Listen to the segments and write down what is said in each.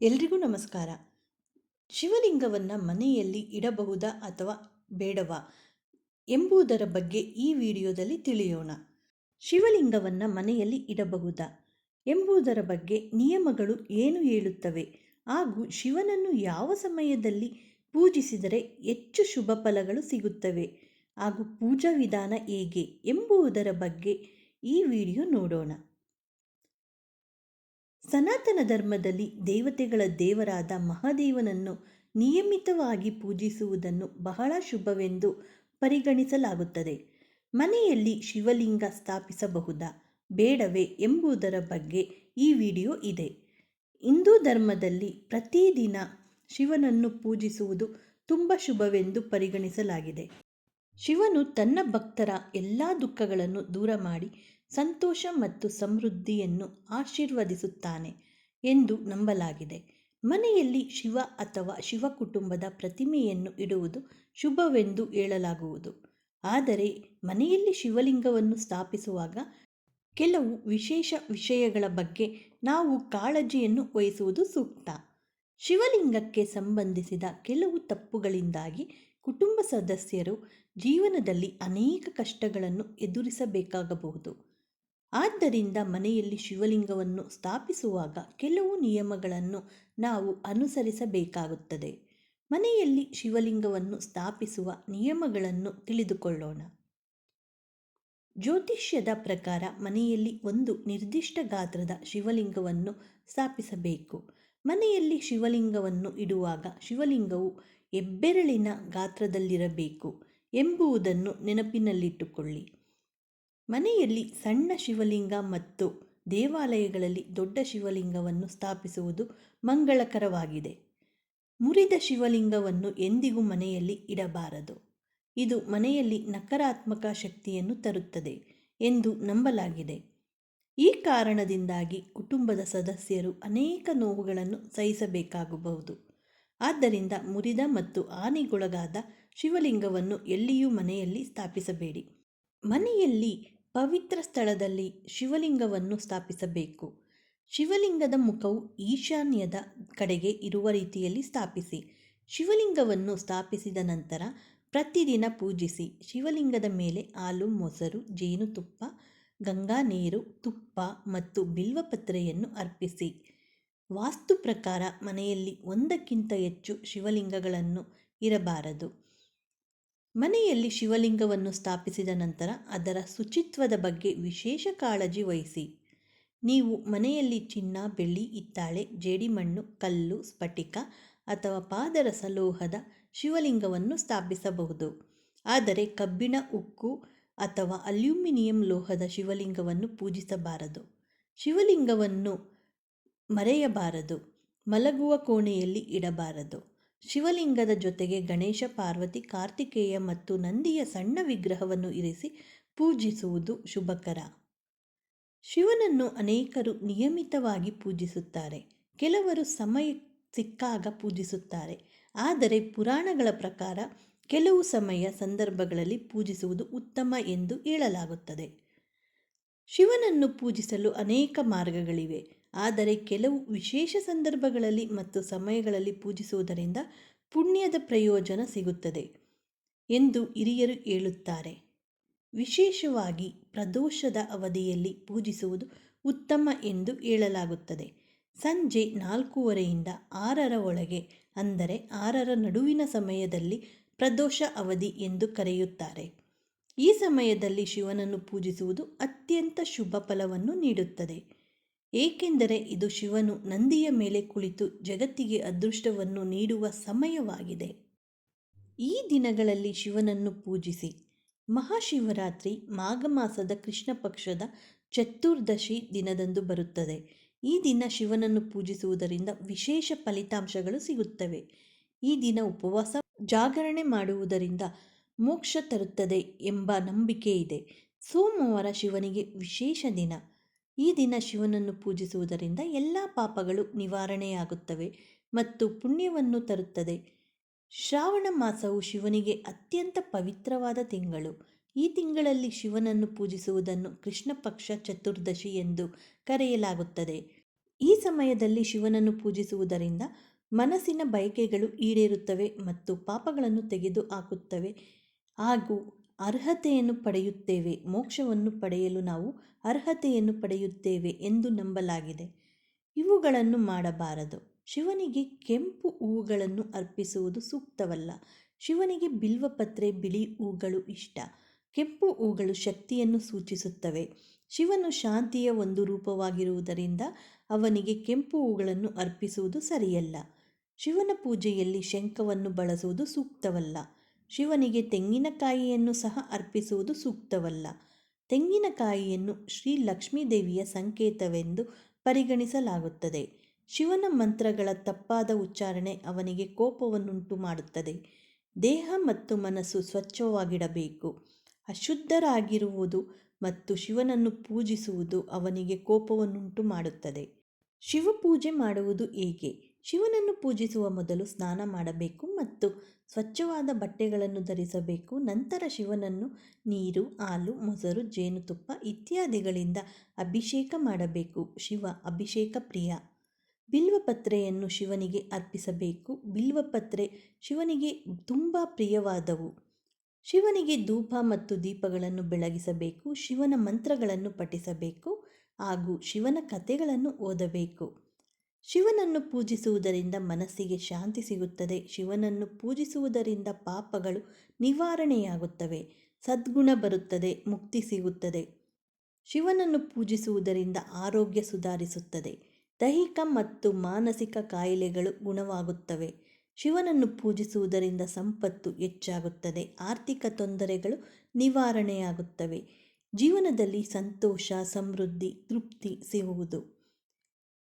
ಎಲ್ರಿಗೂ ನಮಸ್ಕಾರ. ಶಿವಲಿಂಗವನ್ನು ಮನೆಯಲ್ಲಿ ಇಡಬಹುದಾ ಅಥವಾ ಬೇಡವಾ ಎಂಬುದರ ಬಗ್ಗೆ ಈ ವಿಡಿಯೋದಲ್ಲಿ ತಿಳಿಯೋಣ. ಶಿವಲಿಂಗವನ್ನು ಮನೆಯಲ್ಲಿ ಇಡಬಹುದಾ ಎಂಬುದರ ಬಗ್ಗೆ ನಿಯಮಗಳು ಏನು ಹೇಳುತ್ತವೆ ಹಾಗೂ ಶಿವನನ್ನು ಯಾವ ಸಮಯದಲ್ಲಿ ಪೂಜಿಸಿದರೆ ಹೆಚ್ಚು ಶುಭ ಫಲಗಳು ಸಿಗುತ್ತವೆ ಹಾಗೂ ಪೂಜಾ ವಿಧಾನ ಹೇಗೆ ಎಂಬುದರ ಬಗ್ಗೆ ಈ ವಿಡಿಯೋ ನೋಡೋಣ. ಸನಾತನ ಧರ್ಮದಲ್ಲಿ ದೇವತೆಗಳ ದೇವರಾದ ಮಹಾದೇವನನ್ನು ನಿಯಮಿತವಾಗಿ ಪೂಜಿಸುವುದನ್ನು ಬಹಳ ಶುಭವೆಂದು ಪರಿಗಣಿಸಲಾಗುತ್ತದೆ. ಮನೆಯಲ್ಲಿ ಶಿವಲಿಂಗ ಸ್ಥಾಪಿಸಬಹುದಾ ಬೇಡವೇ ಎಂಬುದರ ಬಗ್ಗೆ ಈ ವಿಡಿಯೋ ಇದೆ. ಹಿಂದೂ ಧರ್ಮದಲ್ಲಿ ಪ್ರತಿದಿನ ಶಿವನನ್ನು ಪೂಜಿಸುವುದು ತುಂಬ ಶುಭವೆಂದು ಪರಿಗಣಿಸಲಾಗಿದೆ. ಶಿವನು ತನ್ನ ಭಕ್ತರ ಎಲ್ಲ ದುಃಖಗಳನ್ನು ದೂರ ಮಾಡಿ ಸಂತೋಷ ಮತ್ತು ಸಮೃದ್ಧಿಯನ್ನು ಆಶೀರ್ವದಿಸುತ್ತಾನೆ ಎಂದು ನಂಬಲಾಗಿದೆ. ಮನೆಯಲ್ಲಿ ಶಿವ ಅಥವಾ ಶಿವ ಕುಟುಂಬದ ಪ್ರತಿಮೆಯನ್ನು ಇಡುವುದು ಶುಭವೆಂದು ಹೇಳಲಾಗುವುದು. ಆದರೆ ಮನೆಯಲ್ಲಿ ಶಿವಲಿಂಗವನ್ನು ಸ್ಥಾಪಿಸುವಾಗ ಕೆಲವು ವಿಶೇಷ ವಿಷಯಗಳ ಬಗ್ಗೆ ನಾವು ಕಾಳಜಿಯನ್ನು ವಹಿಸುವುದು ಸೂಕ್ತ. ಶಿವಲಿಂಗಕ್ಕೆ ಸಂಬಂಧಿಸಿದ ಕೆಲವು ತಪ್ಪುಗಳಿಂದಾಗಿ ಕುಟುಂಬ ಸದಸ್ಯರು ಜೀವನದಲ್ಲಿ ಅನೇಕ ಕಷ್ಟಗಳನ್ನು ಎದುರಿಸಬೇಕಾಗಬಹುದು. ಆದ್ದರಿಂದ ಮನೆಯಲ್ಲಿ ಶಿವಲಿಂಗವನ್ನು ಸ್ಥಾಪಿಸುವಾಗ ಕೆಲವು ನಿಯಮಗಳನ್ನು ನಾವು ಅನುಸರಿಸಬೇಕಾಗುತ್ತದೆ. ಮನೆಯಲ್ಲಿ ಶಿವಲಿಂಗವನ್ನು ಸ್ಥಾಪಿಸುವ ನಿಯಮಗಳನ್ನು ತಿಳಿದುಕೊಳ್ಳೋಣ. ಜ್ಯೋತಿಷ್ಯದ ಪ್ರಕಾರ ಮನೆಯಲ್ಲಿ ಒಂದು ನಿರ್ದಿಷ್ಟ ಗಾತ್ರದ ಶಿವಲಿಂಗವನ್ನು ಸ್ಥಾಪಿಸಬೇಕು. ಮನೆಯಲ್ಲಿ ಶಿವಲಿಂಗವನ್ನು ಇಡುವಾಗ ಶಿವಲಿಂಗವು ಹೆಬ್ಬೆರಳಿನ ಗಾತ್ರದಲ್ಲಿರಬೇಕು ಎಂಬುದನ್ನು ನೆನಪಿನಲ್ಲಿಟ್ಟುಕೊಳ್ಳಿ. ಮನೆಯಲ್ಲಿ ಸಣ್ಣ ಶಿವಲಿಂಗ ಮತ್ತು ದೇವಾಲಯಗಳಲ್ಲಿ ದೊಡ್ಡ ಶಿವಲಿಂಗವನ್ನು ಸ್ಥಾಪಿಸುವುದು ಮಂಗಳಕರವಾಗಿದೆ. ಮುರಿದ ಶಿವಲಿಂಗವನ್ನು ಎಂದಿಗೂ ಮನೆಯಲ್ಲಿ ಇಡಬಾರದು. ಇದು ಮನೆಯಲ್ಲಿ ನಕಾರಾತ್ಮಕ ಶಕ್ತಿಯನ್ನು ತರುತ್ತದೆ ಎಂದು ನಂಬಲಾಗಿದೆ. ಈ ಕಾರಣದಿಂದಾಗಿ ಕುಟುಂಬದ ಸದಸ್ಯರು ಅನೇಕ ನೋವುಗಳನ್ನು ಸಹಿಸಬೇಕಾಗಬಹುದು. ಆದ್ದರಿಂದ ಮುರಿದ ಮತ್ತು ಹಾನಿಗೊಳಗಾದ ಶಿವಲಿಂಗವನ್ನು ಎಲ್ಲಿಯೂ ಮನೆಯಲ್ಲಿ ಸ್ಥಾಪಿಸಬೇಡಿ. ಮನೆಯಲ್ಲಿ ಪವಿತ್ರ ಸ್ಥಳದಲ್ಲಿ ಶಿವಲಿಂಗವನ್ನು ಸ್ಥಾಪಿಸಬೇಕು. ಶಿವಲಿಂಗದ ಮುಖವು ಈಶಾನ್ಯದ ಕಡೆಗೆ ಇರುವ ರೀತಿಯಲ್ಲಿ ಸ್ಥಾಪಿಸಿ. ಶಿವಲಿಂಗವನ್ನು ಸ್ಥಾಪಿಸಿದ ನಂತರ ಪ್ರತಿದಿನ ಪೂಜಿಸಿ. ಶಿವಲಿಂಗದ ಮೇಲೆ ಹಾಲು, ಮೊಸರು, ಜೇನುತುಪ್ಪ, ಗಂಗಾ ನೀರು, ತುಪ್ಪ ಮತ್ತು ಬಿಲ್ವಪತ್ರೆಯನ್ನು ಅರ್ಪಿಸಿ. ವಾಸ್ತು ಪ್ರಕಾರ ಮನೆಯಲ್ಲಿ ಒಂದಕ್ಕಿಂತ ಹೆಚ್ಚು ಶಿವಲಿಂಗಗಳನ್ನು ಇರಬಾರದು. ಮನೆಯಲ್ಲಿ ಶಿವಲಿಂಗವನ್ನು ಸ್ಥಾಪಿಸಿದ ನಂತರ ಅದರ ಶುಚಿತ್ವದ ಬಗ್ಗೆ ವಿಶೇಷ ಕಾಳಜಿ ವಹಿಸಿ. ನೀವು ಮನೆಯಲ್ಲಿ ಚಿನ್ನ, ಬೆಳ್ಳಿ, ಹಿತ್ತಾಳೆ, ಜೇಡಿಮಣ್ಣು, ಕಲ್ಲು, ಸ್ಫಟಿಕ ಅಥವಾ ಪಾದರಸ ಲೋಹದ ಶಿವಲಿಂಗವನ್ನು ಸ್ಥಾಪಿಸಬಹುದು. ಆದರೆ ಕಬ್ಬಿಣ, ಉಕ್ಕು ಅಥವಾ ಅಲ್ಯೂಮಿನಿಯಂ ಲೋಹದ ಶಿವಲಿಂಗವನ್ನು ಪೂಜಿಸಬಾರದು. ಶಿವಲಿಂಗವನ್ನು ಮರೆಯಬಾರದು. ಮಲಗುವ ಕೋಣೆಯಲ್ಲಿ ಇಡಬಾರದು. ಶಿವಲಿಂಗದ ಜೊತೆಗೆ ಗಣೇಶ, ಪಾರ್ವತಿ, ಕಾರ್ತಿಕೇಯ ಮತ್ತು ನಂದಿಯ ಸಣ್ಣ ವಿಗ್ರಹವನ್ನು ಇರಿಸಿ ಪೂಜಿಸುವುದು ಶುಭಕರ. ಶಿವನನ್ನು ಅನೇಕರು ನಿಯಮಿತವಾಗಿ ಪೂಜಿಸುತ್ತಾರೆ. ಕೆಲವರು ಸಮಯ ಸಿಕ್ಕಾಗ ಪೂಜಿಸುತ್ತಾರೆ. ಆದರೆ ಪುರಾಣಗಳ ಪ್ರಕಾರ ಕೆಲವು ಸಮಯ ಸಂದರ್ಭಗಳಲ್ಲಿ ಪೂಜಿಸುವುದು ಉತ್ತಮ ಎಂದು ಹೇಳಲಾಗುತ್ತದೆ. ಶಿವನನ್ನು ಪೂಜಿಸಲು ಅನೇಕ ಮಾರ್ಗಗಳಿವೆ. ಆದರೆ ಕೆಲವು ವಿಶೇಷ ಸಂದರ್ಭಗಳಲ್ಲಿ ಮತ್ತು ಸಮಯಗಳಲ್ಲಿ ಪೂಜಿಸುವುದರಿಂದ ಪುಣ್ಯದ ಪ್ರಯೋಜನ ಸಿಗುತ್ತದೆ ಎಂದು ಹಿರಿಯರು ಹೇಳುತ್ತಾರೆ. ವಿಶೇಷವಾಗಿ ಪ್ರದೋಷದ ಅವಧಿಯಲ್ಲಿ ಪೂಜಿಸುವುದು ಉತ್ತಮ ಎಂದು ಹೇಳಲಾಗುತ್ತದೆ. ಸಂಜೆ 4:30ರಿಂದ 6 ಒಳಗೆ, ಅಂದರೆ 6 ನಡುವಿನ ಸಮಯದಲ್ಲಿ ಪ್ರದೋಷ ಅವಧಿ ಎಂದು ಕರೆಯುತ್ತಾರೆ. ಈ ಸಮಯದಲ್ಲಿ ಶಿವನನ್ನು ಪೂಜಿಸುವುದು ಅತ್ಯಂತ ಶುಭ ಫಲವನ್ನು ನೀಡುತ್ತದೆ. ಏಕೆಂದರೆ ಇದು ಶಿವನು ನಂದಿಯ ಮೇಲೆ ಕುಳಿತು ಜಗತ್ತಿಗೆ ಅದೃಷ್ಟವನ್ನು ನೀಡುವ ಸಮಯವಾಗಿದೆ. ಈ ದಿನಗಳಲ್ಲಿ ಶಿವನನ್ನು ಪೂಜಿಸಿ. ಮಹಾಶಿವರಾತ್ರಿ ಮಾಘ ಮಾಸದ ಕೃಷ್ಣ ಪಕ್ಷದ ಚತುರ್ದಶಿ ದಿನದಂದು ಬರುತ್ತದೆ. ಈ ದಿನ ಶಿವನನ್ನು ಪೂಜಿಸುವುದರಿಂದ ವಿಶೇಷ ಫಲಿತಾಂಶಗಳು ಸಿಗುತ್ತವೆ. ಈ ದಿನ ಉಪವಾಸ ಜಾಗರಣೆ ಮಾಡುವುದರಿಂದ ಮೋಕ್ಷ ತರುತ್ತದೆ ಎಂಬ ನಂಬಿಕೆ ಇದೆ. ಸೋಮವಾರ ಶಿವನಿಗೆ ವಿಶೇಷ ದಿನ. ಈ ದಿನ ಶಿವನನ್ನು ಪೂಜಿಸುವುದರಿಂದ ಎಲ್ಲ ಪಾಪಗಳು ನಿವಾರಣೆಯಾಗುತ್ತವೆ ಮತ್ತು ಪುಣ್ಯವನ್ನು ತರುತ್ತದೆ. ಶ್ರಾವಣ ಮಾಸವು ಶಿವನಿಗೆ ಅತ್ಯಂತ ಪವಿತ್ರವಾದ ತಿಂಗಳು. ಈ ತಿಂಗಳಲ್ಲಿ ಶಿವನನ್ನು ಪೂಜಿಸುವುದನ್ನು ಕೃಷ್ಣ ಪಕ್ಷ ಚತುರ್ದಶಿ ಎಂದು ಕರೆಯಲಾಗುತ್ತದೆ. ಈ ಸಮಯದಲ್ಲಿ ಶಿವನನ್ನು ಪೂಜಿಸುವುದರಿಂದ ಮನಸ್ಸಿನ ಬಯಕೆಗಳು ಈಡೇರುತ್ತವೆ ಮತ್ತು ಪಾಪಗಳನ್ನು ತೆಗೆದು ಹಾಕುತ್ತವೆ ಹಾಗೂ ಅರ್ಹತೆಯನ್ನು ಪಡೆಯುತ್ತೇವೆ. ಮೋಕ್ಷವನ್ನು ಪಡೆಯಲು ನಾವು ಅರ್ಹತೆಯನ್ನು ಪಡೆಯುತ್ತೇವೆ ಎಂದು ನಂಬಲಾಗಿದೆ. ಇವುಗಳನ್ನು ಮಾಡಬಾರದು. ಶಿವನಿಗೆ ಕೆಂಪು ಹೂವುಗಳನ್ನು ಅರ್ಪಿಸುವುದು ಸೂಕ್ತವಲ್ಲ. ಶಿವನಿಗೆ ಬಿಲ್ವಪತ್ರೆ, ಬಿಳಿ ಹೂಗಳು ಇಷ್ಟ. ಕೆಂಪು ಹೂಗಳು ಶಕ್ತಿಯನ್ನು ಸೂಚಿಸುತ್ತವೆ. ಶಿವನು ಶಾಂತಿಯ ಒಂದು ರೂಪವಾಗಿರುವುದರಿಂದ ಅವನಿಗೆ ಕೆಂಪು ಹೂಗಳನ್ನು ಅರ್ಪಿಸುವುದು ಸರಿಯಲ್ಲ. ಶಿವನ ಪೂಜೆಯಲ್ಲಿ ಶಂಖವನ್ನು ಬಳಸುವುದು ಸೂಕ್ತವಲ್ಲ. ಶಿವನಿಗೆ ತೆಂಗಿನಕಾಯಿಯನ್ನು ಸಹ ಅರ್ಪಿಸುವುದು ಸೂಕ್ತವಲ್ಲ. ತೆಂಗಿನಕಾಯಿಯನ್ನು ಶ್ರೀ ಲಕ್ಷ್ಮೀದೇವಿಯ ಸಂಕೇತವೆಂದು ಪರಿಗಣಿಸಲಾಗುತ್ತದೆ. ಶಿವನ ಮಂತ್ರಗಳ ತಪ್ಪಾದ ಉಚ್ಚಾರಣೆ ಅವನಿಗೆ ಕೋಪವನ್ನುಂಟು ಮಾಡುತ್ತದೆ. ದೇಹ ಮತ್ತು ಮನಸ್ಸು ಸ್ವಚ್ಛವಾಗಿಡಬೇಕು. ಅಶುದ್ಧರಾಗಿರುವುದು ಮತ್ತು ಶಿವನನ್ನು ಪೂಜಿಸುವುದು ಅವನಿಗೆ ಕೋಪವನ್ನುಂಟು ಮಾಡುತ್ತದೆ. ಶಿವಪೂಜೆ ಮಾಡುವುದು ಹೇಗೆ? ಶಿವನನ್ನು ಪೂಜಿಸುವ ಮೊದಲು ಸ್ನಾನ ಮಾಡಬೇಕು ಮತ್ತು ಸ್ವಚ್ಛವಾದ ಬಟ್ಟೆಗಳನ್ನು ಧರಿಸಬೇಕು. ನಂತರ ಶಿವನನ್ನು ನೀರು, ಹಾಲು, ಮೊಸರು, ಜೇನುತುಪ್ಪ ಇತ್ಯಾದಿಗಳಿಂದ ಅಭಿಷೇಕ ಮಾಡಬೇಕು. ಶಿವ ಅಭಿಷೇಕ ಪ್ರಿಯ. ಬಿಲ್ವಪತ್ರೆಯನ್ನು ಶಿವನಿಗೆ ಅರ್ಪಿಸಬೇಕು. ಬಿಲ್ವಪತ್ರೆ ಶಿವನಿಗೆ ತುಂಬ ಪ್ರಿಯವಾದವು. ಶಿವನಿಗೆ ಧೂಪ ಮತ್ತು ದೀಪಗಳನ್ನು ಬೆಳಗಿಸಬೇಕು. ಶಿವನ ಮಂತ್ರಗಳನ್ನು ಪಠಿಸಬೇಕು ಹಾಗೂ ಶಿವನ ಕಥೆಗಳನ್ನು ಓದಬೇಕು. ಶಿವನನ್ನು ಪೂಜಿಸುವುದರಿಂದ ಮನಸ್ಸಿಗೆ ಶಾಂತಿ ಸಿಗುತ್ತದೆ. ಶಿವನನ್ನು ಪೂಜಿಸುವುದರಿಂದ ಪಾಪಗಳು ನಿವಾರಣೆಯಾಗುತ್ತವೆ, ಸದ್ಗುಣ ಬರುತ್ತದೆ, ಮುಕ್ತಿ ಸಿಗುತ್ತದೆ. ಶಿವನನ್ನು ಪೂಜಿಸುವುದರಿಂದ ಆರೋಗ್ಯ ಸುಧಾರಿಸುತ್ತದೆ. ದೈಹಿಕ ಮತ್ತು ಮಾನಸಿಕ ಕಾಯಿಲೆಗಳು ಗುಣವಾಗುತ್ತವೆ. ಶಿವನನ್ನು ಪೂಜಿಸುವುದರಿಂದ ಸಂಪತ್ತು ಹೆಚ್ಚಾಗುತ್ತದೆ. ಆರ್ಥಿಕ ತೊಂದರೆಗಳು ನಿವಾರಣೆಯಾಗುತ್ತವೆ. ಜೀವನದಲ್ಲಿ ಸಂತೋಷ, ಸಮೃದ್ಧಿ, ತೃಪ್ತಿ ಸಿಗುವುದು.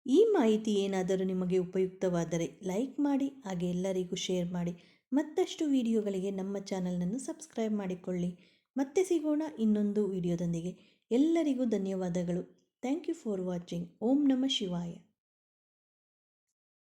ಈ ಮಾಹಿತಿ ಏನಾದರೂ ನಿಮಗೆ ಉಪಯುಕ್ತವಾದರೆ ಲೈಕ್ ಮಾಡಿ, ಹಾಗೆ ಎಲ್ಲರಿಗೂ ಶೇರ್ ಮಾಡಿ. ಮತ್ತಷ್ಟು ವಿಡಿಯೋಗಳಿಗೆ ನಮ್ಮ ಚಾನಲನ್ನು ಸಬ್ಸ್ಕ್ರೈಬ್ ಮಾಡಿಕೊಳ್ಳಿ. ಮತ್ತೆ ಸಿಗೋಣ ಇನ್ನೊಂದು ವಿಡಿಯೋದೊಂದಿಗೆ. ಎಲ್ಲರಿಗೂ ಧನ್ಯವಾದಗಳು. Thank you for watching. ಓಂ ನಮಃ ಶಿವಾಯ.